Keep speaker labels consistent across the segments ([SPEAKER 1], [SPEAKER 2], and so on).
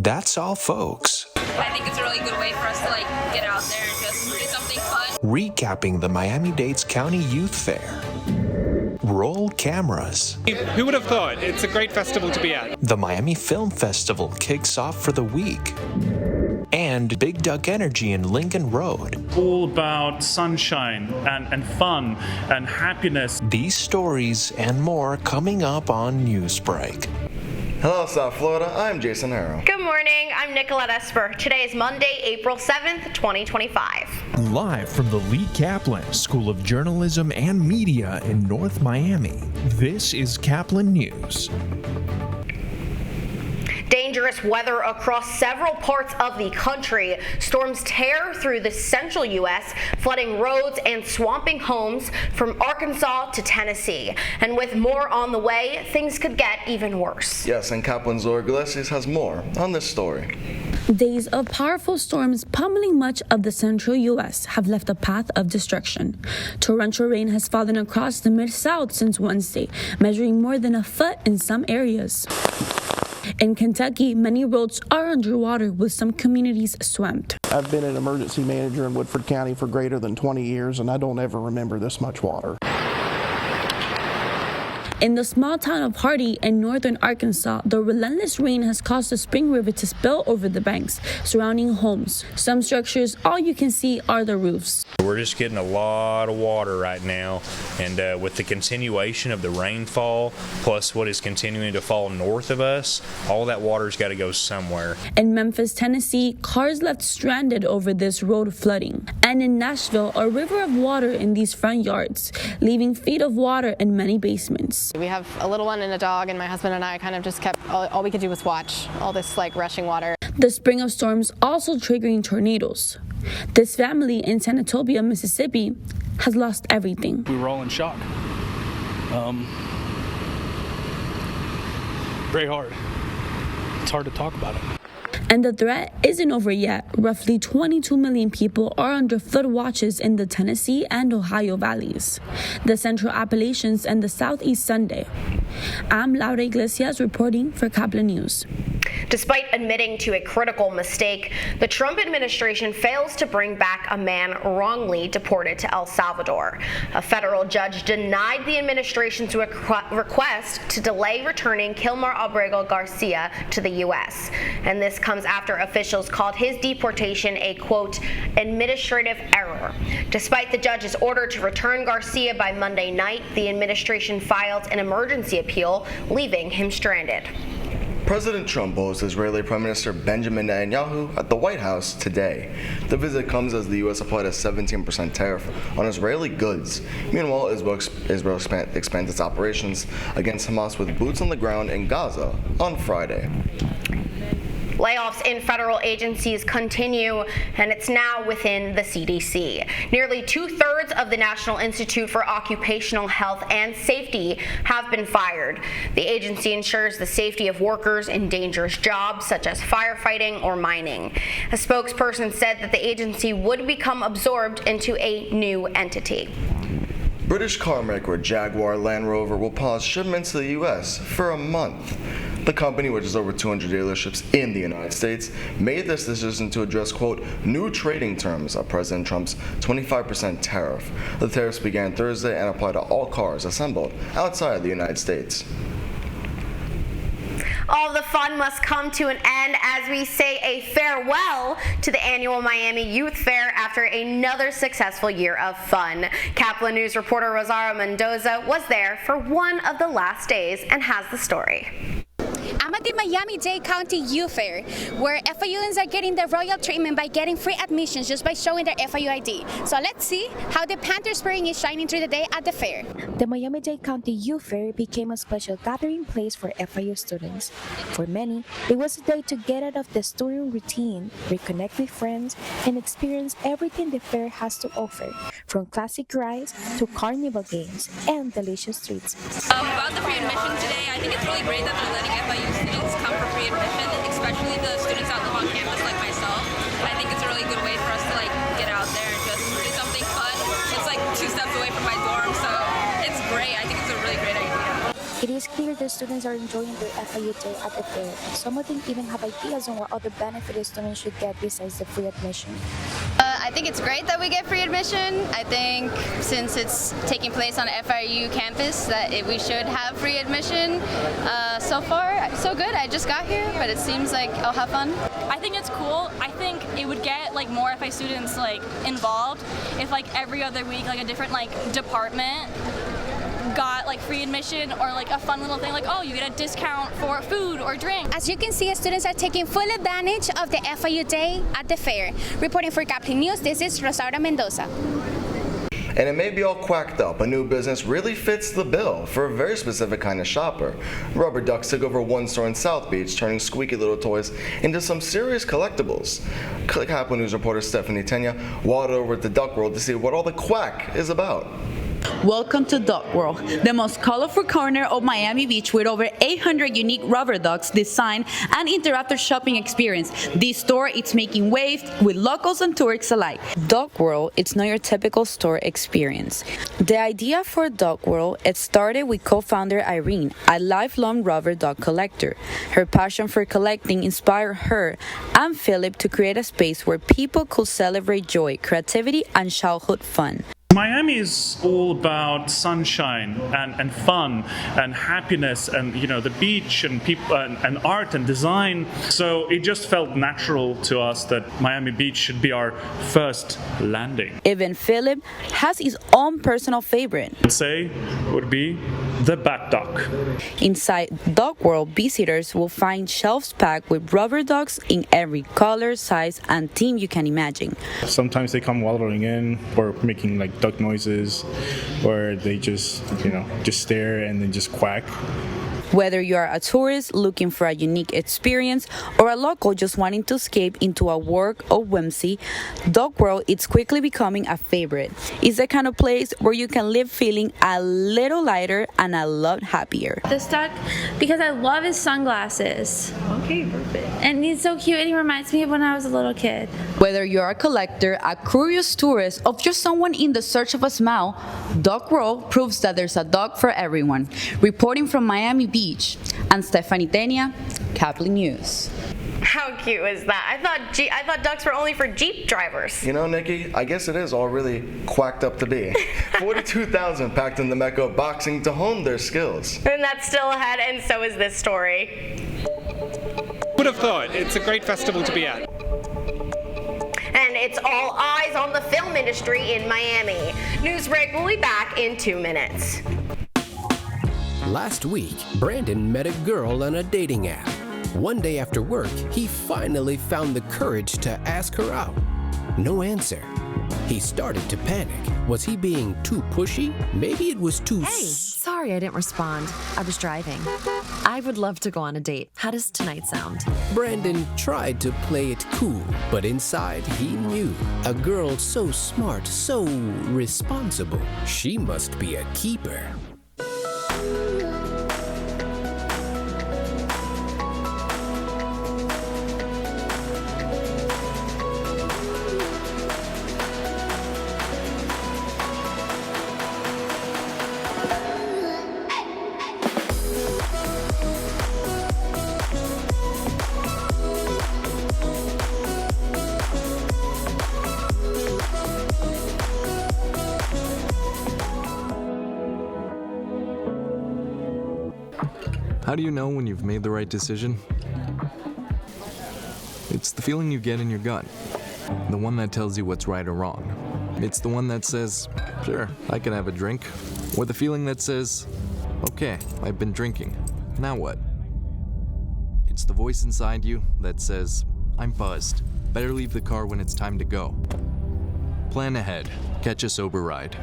[SPEAKER 1] That's all, folks.
[SPEAKER 2] I think it's a really good way for us to get out there and just do something fun.
[SPEAKER 1] Recapping the Miami-Dade County Youth Fair. Roll cameras.
[SPEAKER 3] Who would have thought? It's a great festival to be at.
[SPEAKER 1] The Miami Film Festival kicks off for the week. And Big Duck Energy in Lincoln Road.
[SPEAKER 4] All about sunshine and fun and happiness.
[SPEAKER 1] These stories and more coming up on Newsbreak.
[SPEAKER 5] Hello, South Florida. I'm Jason Harrow.
[SPEAKER 6] Good morning. I'm Nicolette Esper. Today is Monday, April 7th, 2025.
[SPEAKER 7] Live from the Lee Caplin School of Journalism and Media in North Miami, this is Caplin News.
[SPEAKER 6] Dangerous weather across several parts of the country. Storms tear through the central U.S., flooding roads and swamping homes from Arkansas to Tennessee. And with more on the way, things could get even worse.
[SPEAKER 5] Yes, and Caplin's Laura Iglesias has more on this story.
[SPEAKER 8] Days of powerful storms pummeling much of the central U.S. have left a path of destruction. Torrential rain has fallen across the Mid-South since Wednesday, measuring more than a foot in some areas. In Kentucky, many roads are underwater with some communities swamped.
[SPEAKER 9] I've been an emergency manager in Woodford County for greater than 20 years, and I don't ever remember this much water.
[SPEAKER 8] In the small town of Hardy in northern Arkansas, the relentless rain has caused the Spring River to spill over the banks, surrounding homes. Some structures, all you can see are the roofs.
[SPEAKER 10] We're just getting a lot of water right now, and with the continuation of the rainfall, plus what is continuing to fall north of us, all that water's got to go somewhere.
[SPEAKER 8] In Memphis, Tennessee, cars left stranded over this road flooding. And in Nashville, a river of water in these front yards, leaving feet of water in many basements.
[SPEAKER 11] We have a little one and a dog, and my husband and I kind of just kept, all we could do was watch all this rushing water.
[SPEAKER 8] The spring of storms also triggering tornadoes. This family in Senatobia, Mississippi, has lost everything.
[SPEAKER 4] We were all in shock. Very hard. It's hard to talk about it.
[SPEAKER 8] And the threat isn't over yet. Roughly 22 million people are under flood watches in the Tennessee and Ohio valleys, the Central Appalachians, and the Southeast Sunday. I'm Laura Iglesias reporting for Caplin News.
[SPEAKER 6] Despite admitting to a critical mistake, the Trump administration fails to bring back a man wrongly deported to El Salvador. A federal judge denied the administration's request to delay returning Kilmar Abrego Garcia to the U.S. And this comes after officials called his deportation a, quote, administrative error. Despite the judge's order to return Garcia by Monday night, the administration filed an emergency appeal, leaving him stranded.
[SPEAKER 5] President Trump hosts Israeli Prime Minister Benjamin Netanyahu at the White House today. The visit comes as the U.S. applied a 17% tariff on Israeli goods. Meanwhile, Israel expands its operations against Hamas with boots on the ground in Gaza on Friday.
[SPEAKER 6] Layoffs in federal agencies continue, and it's now within the CDC. Nearly 2/3 of the National Institute for Occupational Health and Safety have been fired. The agency ensures the safety of workers in dangerous jobs such as firefighting or mining. A spokesperson said that the agency would become absorbed into a new entity.
[SPEAKER 5] British carmaker Jaguar Land Rover will pause shipments to the U.S. for a month. The company, which has over 200 dealerships in the United States, made this decision to address, quote, new trading terms of President Trump's 25% tariff. The tariffs began Thursday and apply to all cars assembled outside the United States.
[SPEAKER 6] All the fun must come to an end as we say a farewell to the annual Miami Youth Fair after another successful year of fun. Caplin News reporter Rosario Mendoza was there for one of the last days and has the story.
[SPEAKER 12] I'm at the Miami-Dade County Youth Fair, where FIUans are getting the royal treatment by getting free admissions just by showing their FIU ID. So let's see how the Panther Spring is shining through the day at the fair.
[SPEAKER 13] The Miami-Dade County Youth Fair became a special gathering place for FIU students. For many, it was a day to get out of the student routine, reconnect with friends, and experience everything the fair has to offer, from classic rides to carnival games and delicious treats.
[SPEAKER 2] About the free admission today, I think it's really great that they're letting FIU students come for free admission, especially the students that live on campus like myself. I think it's a really good way for us to get out there and just do something fun. It's 2 steps away from my dorm, so it's great. I think it's a really great idea.
[SPEAKER 13] It is clear the students are enjoying their FIU day at the fair, and some of them even have ideas on what other benefits students should get besides the free admission.
[SPEAKER 14] I think it's great that we get free admission. I think since it's taking place on FIU campus that we should have free admission. So far, so good. I just got here, but it seems like I'll have fun.
[SPEAKER 2] I think it's cool. I think it would get like more FI students like involved if like every other week like a different like department got like free admission or like a fun little thing like, oh, you get a discount for food or drink.
[SPEAKER 12] As you can see, students are taking full advantage of the FIU day at the fair. Reporting for Caplin News, this is Rosaura Mendoza.
[SPEAKER 5] And it may be all quacked up, a new business really fits the bill for a very specific kind of shopper. Rubber ducks took over one store in South Beach, turning squeaky little toys into some serious collectibles. Caplin News reporter Stephanie Tenya wandered over to Duck World to see what all the quack is about.
[SPEAKER 15] Welcome to Duck World, the most colorful corner of Miami Beach with over 800 unique rubber ducks design and interactive shopping experience. This store is making waves with locals and tourists alike. Duck World, it's not your typical store experience. The idea for Duck World, it started with co-founder Irene, a lifelong rubber duck collector. Her passion for collecting inspired her and Philip to create a space where people could celebrate joy, creativity, and childhood fun.
[SPEAKER 4] Miami is all about sunshine and fun and happiness and, you know, the beach and people and art and design. So it just felt natural to us that Miami Beach should be our first landing.
[SPEAKER 15] Even Philip has his own personal favorite.
[SPEAKER 4] I'd say would be the bat duck.
[SPEAKER 15] Inside Duck World, visitors will find shelves packed with rubber ducks in every color, size, and theme you can imagine.
[SPEAKER 16] Sometimes they come waddling in or making like duck noises, or they just stare and then just quack.
[SPEAKER 15] Whether you are a tourist looking for a unique experience or a local just wanting to escape into a world of whimsy, Duck World is quickly becoming a favorite. It's the kind of place where you can live feeling a little lighter and a lot happier.
[SPEAKER 17] This duck, because I love his sunglasses. Okay, perfect. And he's so cute and he reminds me of when I was a little kid.
[SPEAKER 15] Whether you're a collector, a curious tourist, or just someone in the search of a smile, Duck World proves that there's a duck for everyone. Reporting from Miami Beach, and Stephanie Tenya, Caplin News.
[SPEAKER 6] How cute is that? I thought ducks were only for Jeep drivers.
[SPEAKER 5] You know, Nikki, I guess it is all really quacked up to be. 42,000 packed in the mecca of boxing to hone their skills.
[SPEAKER 6] And that's still ahead, and so is this story.
[SPEAKER 3] Would have thought. It's a great festival to be at.
[SPEAKER 6] And it's all eyes on the film industry in Miami. Newsbreak will be back in 2 minutes.
[SPEAKER 18] Last week, Brandon met a girl on a dating app. One day after work, he finally found the courage to ask her out. No answer. He started to panic. Was he being too pushy? Maybe it was too...
[SPEAKER 19] Hey, sorry I didn't respond. I was driving. I would love to go on a date. How does tonight sound?
[SPEAKER 18] Brandon tried to play it cool, but inside he knew. A girl so smart, so responsible. She must be a keeper.
[SPEAKER 20] How do you know when you've made the right decision? It's the feeling you get in your gut. The one that tells you what's right or wrong. It's the one that says, sure, I can have a drink. Or the feeling that says, okay, I've been drinking. Now what? It's the voice inside you that says, I'm buzzed. Better leave the car when it's time to go. Plan ahead. Catch a sober ride.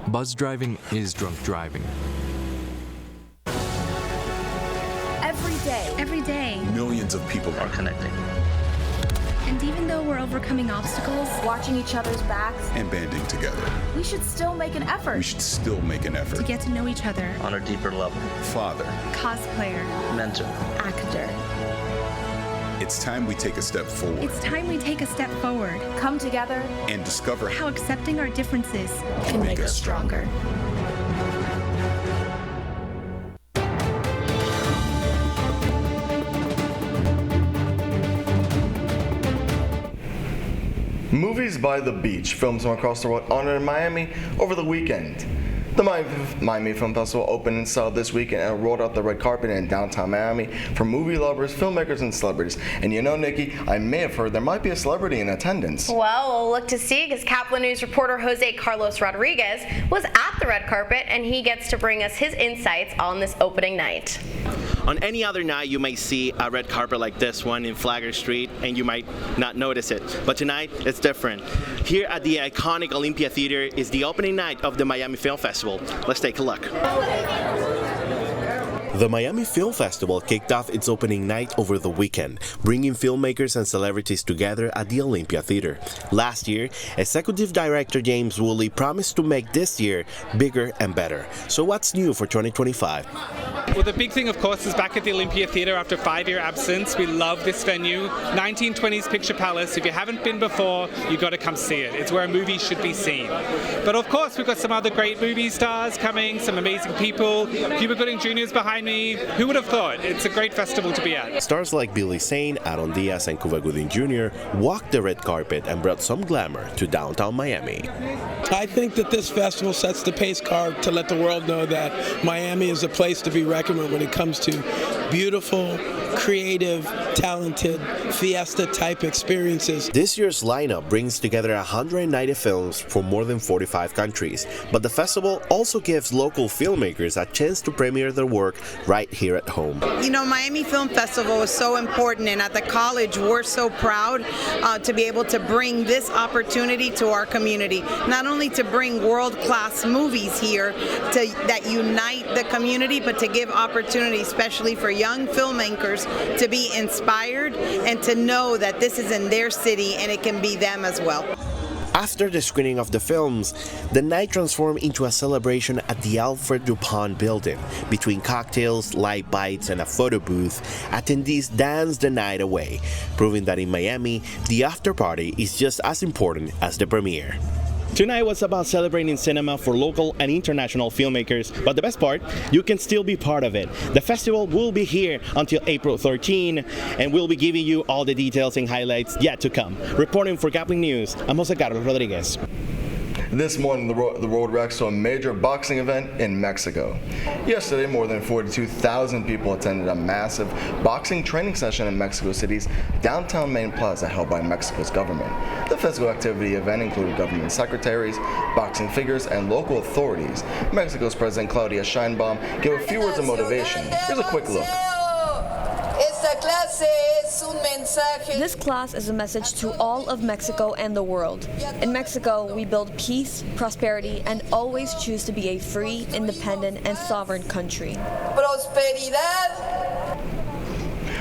[SPEAKER 20] Buzz driving is drunk driving.
[SPEAKER 21] Every day.
[SPEAKER 22] Millions of people are connecting.
[SPEAKER 21] And even though we're overcoming obstacles,
[SPEAKER 23] watching each other's backs,
[SPEAKER 22] and banding together,
[SPEAKER 23] we should still make an effort.
[SPEAKER 22] We should still make an effort
[SPEAKER 21] to get to know each other
[SPEAKER 22] on a deeper level. Father,
[SPEAKER 21] cosplayer,
[SPEAKER 22] mentor,
[SPEAKER 23] actor.
[SPEAKER 22] It's time we take a step forward.
[SPEAKER 21] It's time we take a step forward.
[SPEAKER 23] Come together
[SPEAKER 22] and discover
[SPEAKER 21] how accepting our differences
[SPEAKER 23] can make us stronger.
[SPEAKER 5] Movies by the Beach, films from across the world honored in Miami over the weekend. The Miami Film Festival opened in style this weekend and rolled out the red carpet in downtown Miami for movie lovers, filmmakers, and celebrities. And you know, Nikki, I may have heard there might be a celebrity in attendance.
[SPEAKER 6] Well, we'll look to see, because Caplin News reporter Jose Carlos Rodriguez was at the red carpet, and he gets to bring us his insights on this opening night.
[SPEAKER 1] On any other night, you might see a red carpet like this one in Flagler Street, and you might not notice it. But tonight, it's different. Here at the iconic Olympia Theater is the opening night of the Miami Film Festival. Let's take a look. The Miami Film Festival kicked off its opening night over the weekend, bringing filmmakers and celebrities together at the Olympia Theater. Last year, Executive Director James Woolley promised to make this year bigger and better. So what's new for 2025?
[SPEAKER 3] Well, the big thing, of course, is back at the Olympia Theater after a 5-year absence. We love this venue, 1920s Picture Palace. If you haven't been before, you've got to come see it. It's where a movie should be seen. But of course, we've got some other great movie stars coming, some amazing people. Cuba Gooding Jr. is behind me. Who would have thought? It's a great festival to be at.
[SPEAKER 1] Stars like Billy Zane, Aaron Diaz, and Cuba Gooding Jr. walked the red carpet and brought some glamour to downtown Miami.
[SPEAKER 7] I think that this festival sets the pace card to let the world know that Miami is a place to be reckoned with when it comes to beautiful, creative, talented, fiesta-type experiences.
[SPEAKER 1] This year's lineup brings together 190 films from more than 45 countries, but the festival also gives local filmmakers a chance to premiere their work right here at home.
[SPEAKER 9] You know, Miami Film Festival is so important, and at the college we're so proud to be able to bring this opportunity to our community. Not only to bring world-class movies here that unite the community, but to give opportunity, especially for young filmmakers, to be inspired and to know that this is in their city and it can be them as well.
[SPEAKER 1] After the screening of the films, the night transformed into a celebration at the Alfred Dupont building. Between cocktails, light bites, and a photo booth, attendees danced the night away, proving that in Miami, the after party is just as important as the premiere. Tonight was about celebrating cinema for local and international filmmakers, but the best part, you can still be part of it. The festival will be here until April 13, and we'll be giving you all the details and highlights yet to come. Reporting for Caplin News, I'm Jose Carlos Rodriguez.
[SPEAKER 5] This morning, the road reacts to a major boxing event in Mexico. Yesterday, more than 42,000 people attended a massive boxing training session in Mexico City's downtown main plaza held by Mexico's government. The physical activity event included government secretaries, boxing figures, and local authorities. Mexico's President Claudia Sheinbaum gave a few words of motivation. Here's a quick look.
[SPEAKER 24] This class is a message to all of Mexico and the world. In Mexico, we build peace, prosperity, and always choose to be a free, independent, and sovereign country.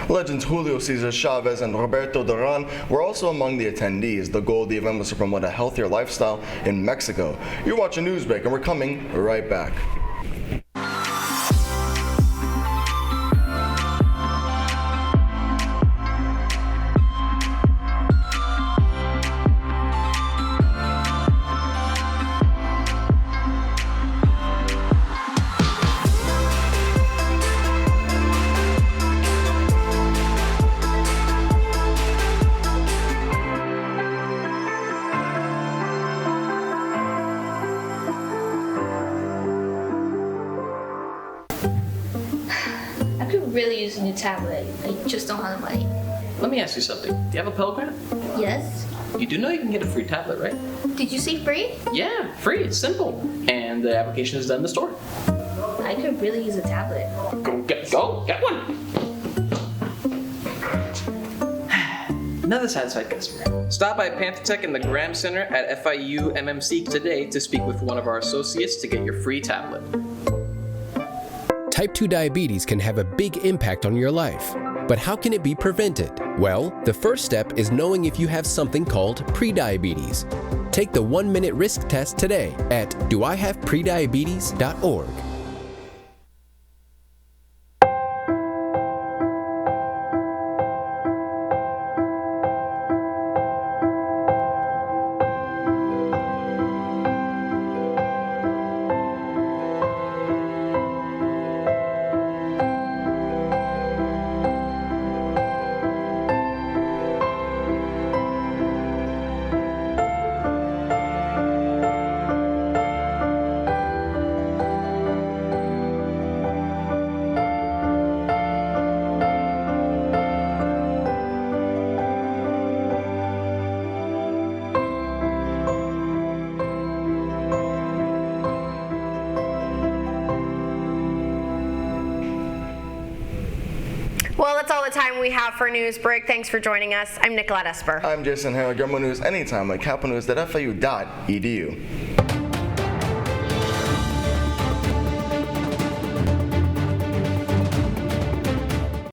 [SPEAKER 5] Legends Julio Cesar Chavez and Roberto Duran were also among the attendees. The goal of the event was to promote a healthier lifestyle in Mexico. You're watching Newsbreak, and we're coming right back.
[SPEAKER 25] Really use a new tablet. I just don't have the money.
[SPEAKER 26] Let me ask you something. Do you have a Pell Grant?
[SPEAKER 25] Yes.
[SPEAKER 26] You do know you can get a free tablet, right?
[SPEAKER 25] Did you say free?
[SPEAKER 26] Yeah, free. It's simple. And the application is done in the store.
[SPEAKER 25] I could really use a tablet.
[SPEAKER 26] Go get one. Another satisfied customer. Stop by Pantotech in the Graham Center at FIU MMC today to speak with one of our associates to get your free tablet.
[SPEAKER 18] Type 2 diabetes can have a big impact on your life. But how can it be prevented? Well, the first step is knowing if you have something called prediabetes. Take the 1-minute risk test today at doihaveprediabetes.org.
[SPEAKER 6] that's all the time we have for Newsbreak. Thanks for joining us. I'm Nicolette Esper.
[SPEAKER 5] I'm Jason Harrell. Get more news anytime at caplinnews.fiu.edu.